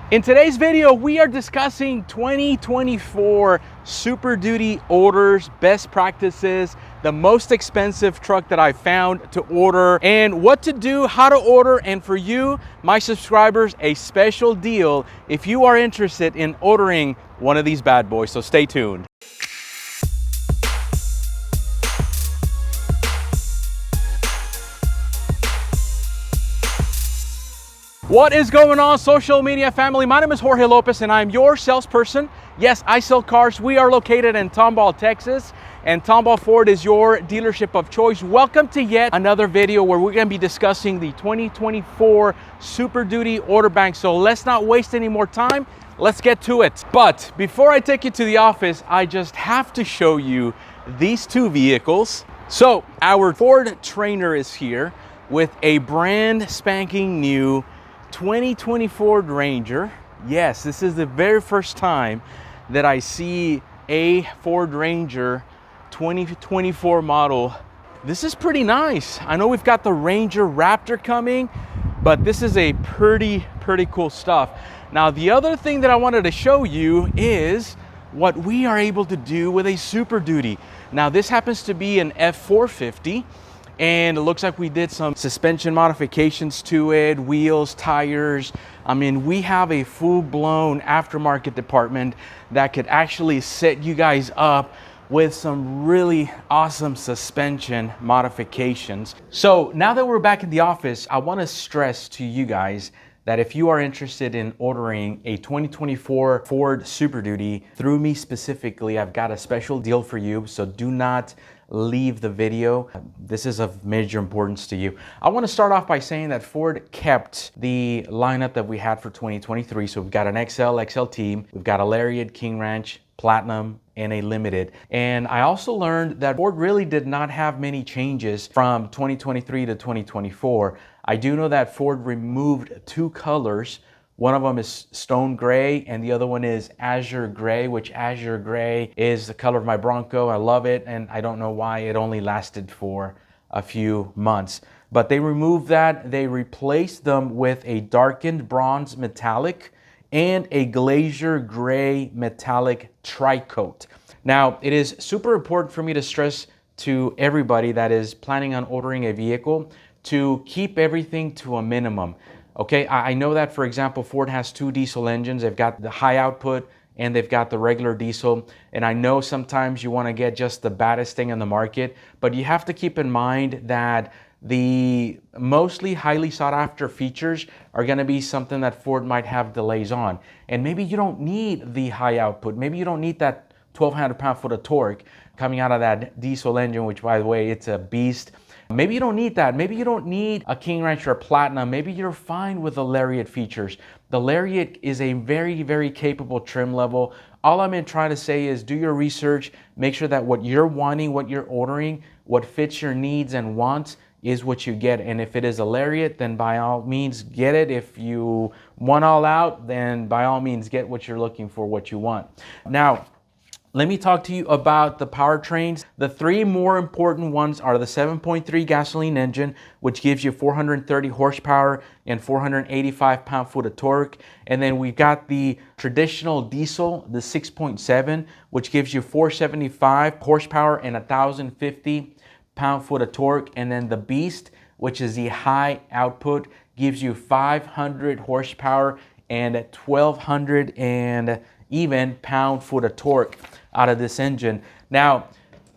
In today's video, we are discussing 2024 Super Duty orders, best practices, the most expensive truck that I found to order, and what to do, how to order, and for you, my subscribers, a special deal if you are interested in ordering one of these bad boys, so stay tuned. What is going on, social media family? My name is Jorge Lopez and I'm your salesperson. Yes, I sell cars. We are located in Tomball, Texas, and Tomball Ford is your dealership of choice. Welcome to yet another video where we're going to be discussing the 2024 Super Duty Order Bank. So let's not waste any more time. Let's get to it. But before I take you to the office, I just have to show you these two vehicles. So our Ford Trainer is here with a brand spanking new 2020 Ford Ranger. Yes, this is the very first time that I see a Ford Ranger 2024 model. This is pretty nice. I know we've got the Ranger Raptor coming, but this is a pretty cool stuff. Now, the other thing that I wanted to show you is what we are able to do with a Super Duty. Now, this happens to be an F450. And it looks like we did some suspension modifications to it, wheels, tires. I mean, we have a full-blown aftermarket department that could actually set you guys up with some really awesome suspension modifications. So now that we're back in the office, I want to stress to you guys that if you are interested in ordering a 2024 Ford Super Duty through me specifically, I've got a special deal for you, so do not leave the video. This is of major importance to you. I want to start off by saying that Ford kept the lineup that we had for 2023. So we've got an XL, XLT, we've got a Lariat, King Ranch, Platinum, and a Limited. And I also learned that Ford really did not have many changes from 2023 to 2024. I do know that Ford removed two colors. One of them is stone gray and the other one is azure gray, which azure gray is the color of my Bronco. I love it, and I don't know why it only lasted for a few months. But they removed that. They replaced them with a darkened bronze metallic and a glacier gray metallic tri-coat. Now, it is super important for me to stress to everybody that is planning on ordering a vehicle to keep everything to a minimum. Okay, I know that, for example, Ford has two diesel engines. They've got the high output and they've got the regular diesel. And I know sometimes you want to get just the baddest thing in the market, but you have to keep in mind that the mostly highly sought after features are going to be something that Ford might have delays on. And maybe you don't need the high output. Maybe you don't need that 1,200 pound-foot of torque coming out of that diesel engine, which, by the way, it's a beast. Maybe you don't need that. Maybe you don't need a King Ranch or a Platinum. Maybe you're fine with the Lariat features. The Lariat is a very capable trim level. All I'm trying to say is do your research. Make sure that what you're wanting, what you're ordering, what fits your needs and wants is what you get. And if it is a Lariat, then by all means get it. If you want all out, then by all means get what you're looking for, what you want. Now, let me talk to you about the powertrains. The three more important ones are the 7.3 gasoline engine, which gives you 430 horsepower and 485 pound-foot of torque. And then we've got the traditional diesel, the 6.7, which gives you 475 horsepower and 1,050 pound-foot of torque. And then the Beast, which is the high output, gives you 500 horsepower and 1,200 and even pound-foot of torque out of this engine. Now,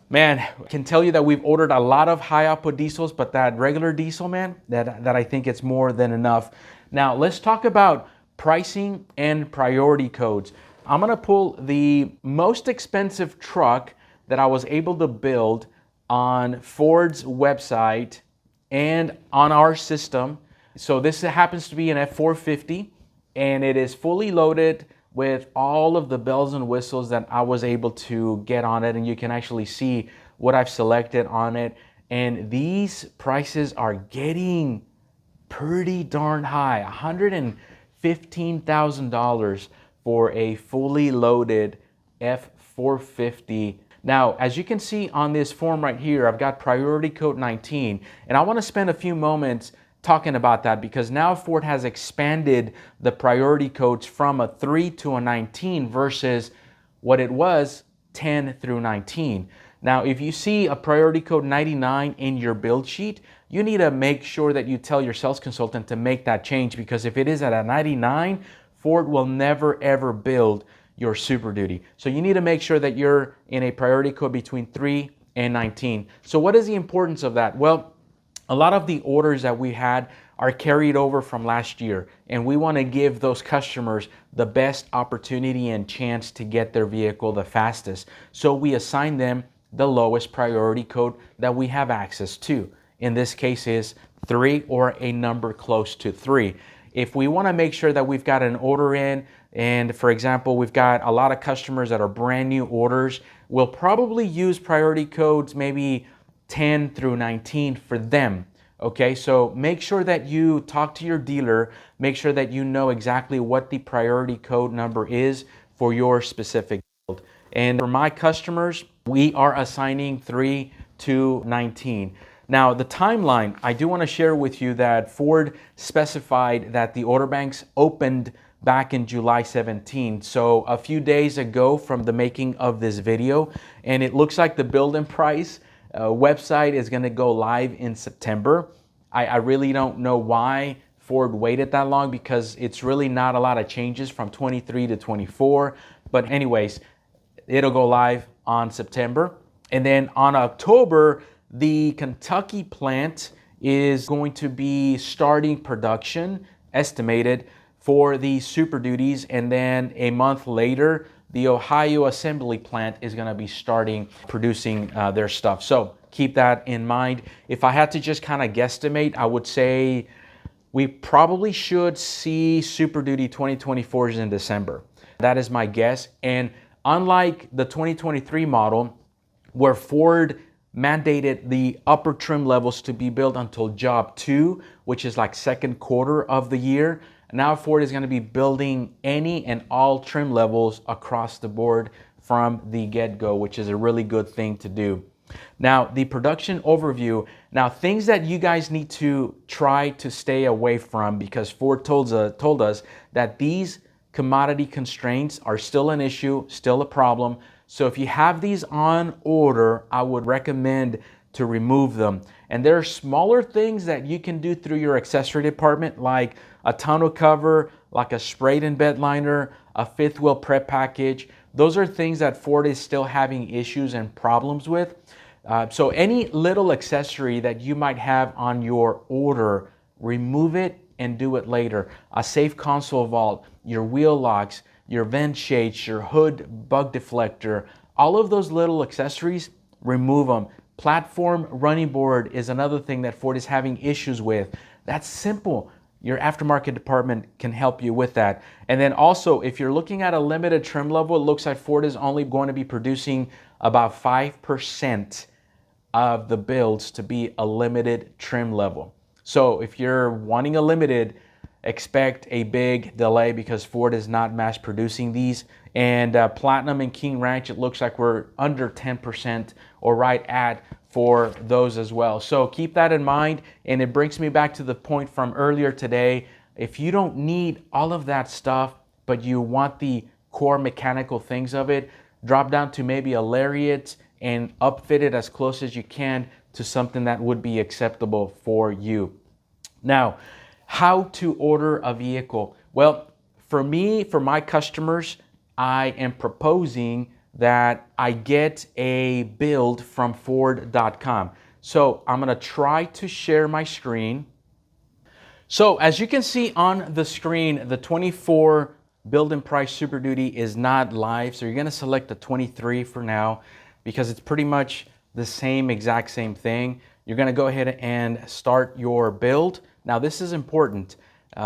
man, I can tell you that we've ordered a lot of high output diesels, but that regular diesel, man, that I think it's more than enough. Now, let's talk about pricing and priority codes. I'm gonna pull the most expensive truck that I was able to build on Ford's website and on our system. So this happens to be an F450, and it is fully loaded with all of the bells and whistles that I was able to get on it, and you can actually see what I've selected on it. And these prices are getting pretty darn high. $115,000 for a fully loaded F450. Now, as you can see on this form right here, I've got priority code 19, and I want to spend a few moments talking about that because now Ford has expanded the priority codes from a 3 to a 19 versus what it was 10 through 19. Now, if you see a priority code 99 in your build sheet, you need to make sure that you tell your sales consultant to make that change, because if it is at a 99, Ford will never ever build your Super Duty. So you need to make sure that you're in a priority code between 3 and 19. So what is the importance of that? Well, a lot of the orders that we had are carried over from last year, and we want to give those customers the best opportunity and chance to get their vehicle the fastest. So we assign them the lowest priority code that we have access to. In this case is 3 or a number close to 3. If we want to make sure that we've got an order in, and for example, we've got a lot of customers that are brand new orders, we'll probably use priority codes maybe 10 through 19 for them. Okay, so make sure that you talk to your dealer, make sure that you know exactly what the priority code number is for your specific build. And for my customers, we are assigning 3 to 19. Now, the timeline, I do want to share with you that Ford specified that the order banks opened back in July 17. So a few days ago from the making of this video, and it looks like the build and price website is going to go live in September. I really don't know why Ford waited that long, because it's really not a lot of changes from 23 to 24. But anyways, it'll go live on September. And then on October, the Kentucky plant is going to be starting production, estimated, for the Super Duties. And then a month later, the Ohio assembly plant is going to be starting producing their stuff. So keep that in mind. If I had to just kind of guesstimate, I would say we probably should see Super Duty 2024s in December. That is my guess. And unlike the 2023 model, where Ford mandated the upper trim levels to be built until job 2, which is like second quarter of the year, now Ford is going to be building any and all trim levels across the board from the get-go, which is a really good thing to do. Now, the production overview. Now, things that you guys need to try to stay away from, because Ford told us that these commodity constraints are still an issue, still a problem. So if you have these on order, I would recommend to remove them. And there are smaller things that you can do through your accessory department, like a tonneau cover, like a sprayed in bed liner, a fifth wheel prep package. Those are things that Ford is still having issues and problems with. So any little accessory that you might have on your order, remove it and do it later. A safe console vault, your wheel locks, your vent shades, your hood bug deflector, all of those little accessories, remove them. Platform running board is another thing that Ford is having issues with. That's simple. Your aftermarket department can help you with that. And then also, if you're looking at a limited trim level, it looks like Ford is only going to be producing about 5% of the builds to be a limited trim level. So if you're wanting a limited, expect a big delay, because Ford is not mass producing these. And Platinum and King Ranch, it looks like we're under 10% or right at for those as well. So keep that in mind. And it brings me back to the point from earlier today. If you don't need all of that stuff, but you want the core mechanical things of it, drop down to maybe a Lariat and upfit it as close as you can to something that would be acceptable for you. Now, how to order a vehicle? Well, for me, for my customers, I am proposing that I get a build from Ford.com. So I'm gonna try to share my screen. So as you can see on the screen, the 24 build and price Super Duty is not live. So you're gonna select the 23 for now, because it's pretty much the exact same thing. You're gonna go ahead and start your build. Now this is important.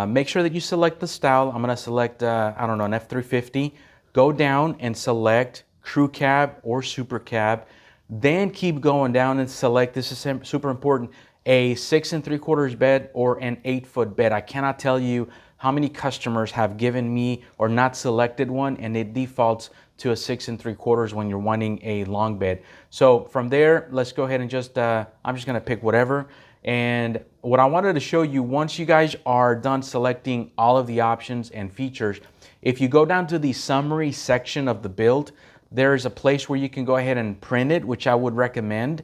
Make sure that you select the style. I'm gonna select, I don't know, an F350. Go down and select Crew Cab or Super Cab. Then keep going down and select, this is super important, a 6 3/4 bed or an 8-foot bed. I cannot tell you how many customers have given me or not selected one, and it defaults to a 6 3/4 when you're wanting a long bed. So from there, let's go ahead and just, I'm just gonna pick whatever. And what I wanted to show you, once you guys are done selecting all of the options and features, if you go down to the summary section of the build, there's a place where you can go ahead and print it, which I would recommend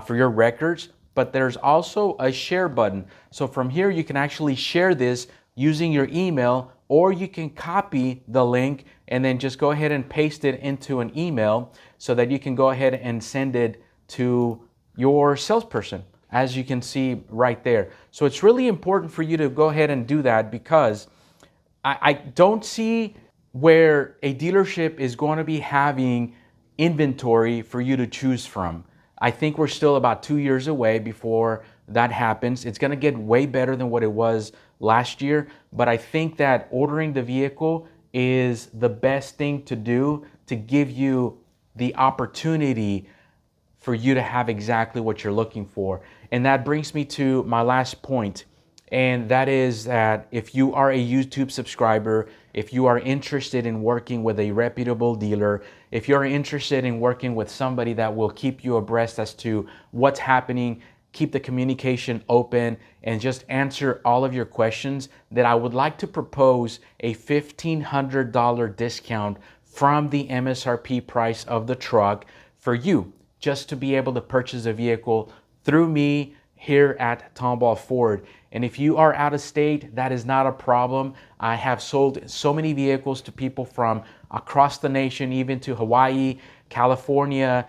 for your records. But there's also a share button. So from here, you can actually share this using your email, or you can copy the link and then just go ahead and paste it into an email so that you can go ahead and send it to your salesperson, as you can see right there. So it's really important for you to go ahead and do that, because I don't see where a dealership is going to be having inventory for you to choose from. I think we're still about 2 years away before that happens. It's going to get way better than what it was last year, but I think that ordering the vehicle is the best thing to do to give you the opportunity for you to have exactly what you're looking for. And that brings me to my last point. And that is that if you are a YouTube subscriber, if you are interested in working with a reputable dealer, if you're interested in working with somebody that will keep you abreast as to what's happening, keep the communication open, and just answer all of your questions, that I would like to propose a $1,500 discount from the MSRP price of the truck for you, just to be able to purchase a vehicle through me here at Tomball Ford. And if you are out of state, that is not a problem. I have sold so many vehicles to people from across the nation, even to Hawaii, California,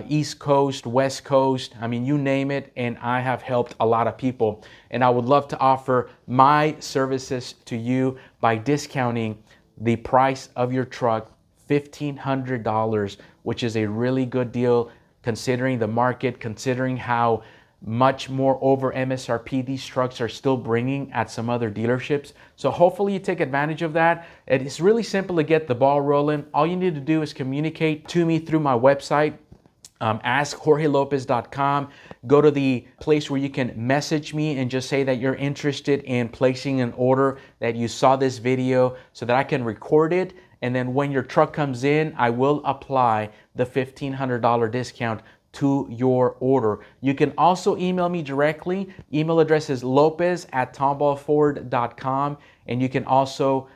East Coast, West Coast. I mean, you name it, and I have helped a lot of people. And I would love to offer my services to you by discounting the price of your truck $1,500, which is a really good deal considering the market, considering how much more over MSRP these trucks are still bringing at some other dealerships. So hopefully you take advantage of that. It is really simple to get the ball rolling. All you need to do is communicate to me through my website, askjorgelopez.com. Go to the place where you can message me and just say that you're interested in placing an order, that you saw this video, so that I can record it. And then when your truck comes in, I will apply the $1,500 discount to your order. You can also email me directly. Email address is lopez@tomballford.com, and you can also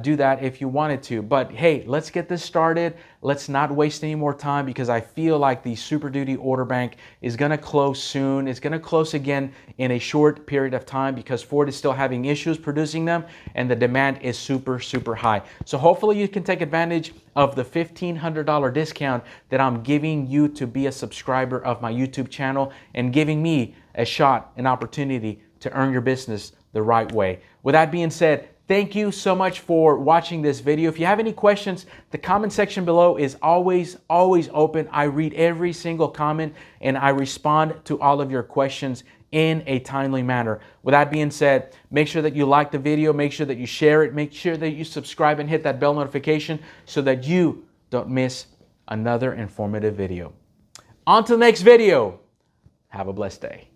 do that if you wanted to. But hey, let's get this started. Let's not waste any more time, because I feel like the Super Duty Order Bank is going to close soon. It's going to close again in a short period of time, because Ford is still having issues producing them and the demand is super, super high. So hopefully you can take advantage of the $1,500 discount that I'm giving you to be a subscriber of my YouTube channel, and giving me a shot, an opportunity to earn your business the right way. With that being said, thank you so much for watching this video. If you have any questions, the comment section below is always open. I read every single comment and I respond to all of your questions in a timely manner. With that being said, make sure that you like the video, make sure that you share it, make sure that you subscribe and hit that bell notification so that you don't miss another informative video. On to the next video. Have a blessed day.